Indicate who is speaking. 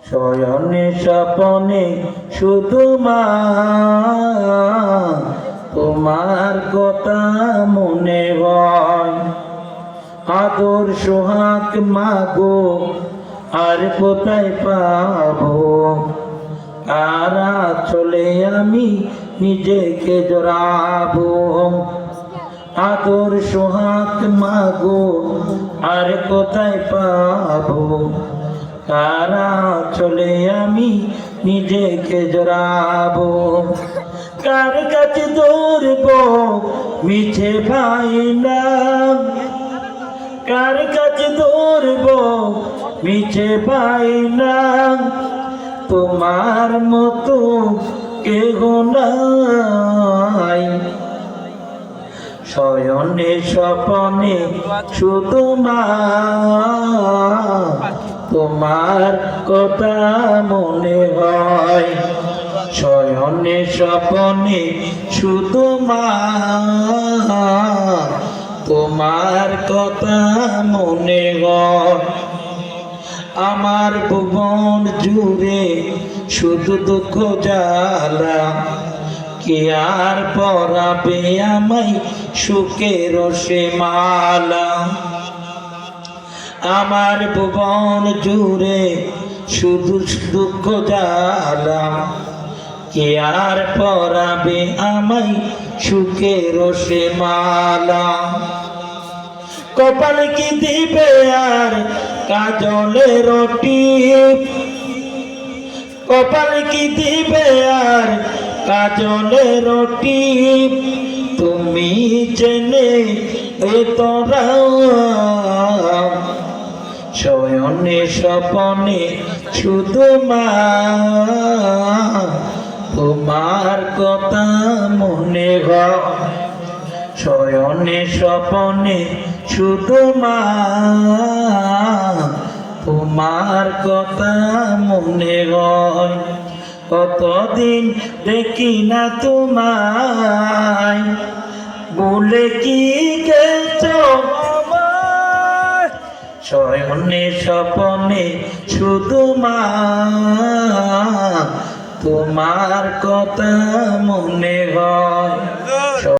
Speaker 1: শয়নে স্বপনে শুধু মা তোমার কথা মনে হয়। আদর সোহাগ মাগো আর কোথায় পাবো, কারা চলে আমি নিজেকে জড়াবো। আদর সোহাগ মাগো আর কোথায় পাবো, কারা চলে আমি নিজেকে জড়াবো। কার কাছে দৌড়বো মিছে ভাই না, কার কাছে দৌড়বো মিছে ভাই না, তোমার মতো কেহ নাই। শয়নে স্বপনে শুধু মা তোমার কথা মনে হয়। শয়নে স্বপনে শুধু মা তোমার কথা মনে হয়। আমার ভুবন জুড়ে শুধু দুঃখ জ্বালা, কে আর পরাবে আমায় সুখের সে মালা। আমার ভুবন জুড়ে শুধু দুঃখ জ্বালা, কে আর পরাবে আমায় সুখের সে মালা। কপাল কি দিবে আর কাজলের টিপ, কপাল কি দিবে আর কাজলের টিপ, তুমি জেনে তোরা। শয়নে স্বপনে শুধু মা তোমার কথা মনে হয়। শয়নে স্বপনে শুধু মা তোমার কথা মনে হয়। কতদিন দেখি না তোমায়, বলে কি গেছো। শয়নে স্বপনে শুধু মা তোমার কথা মনে হয়।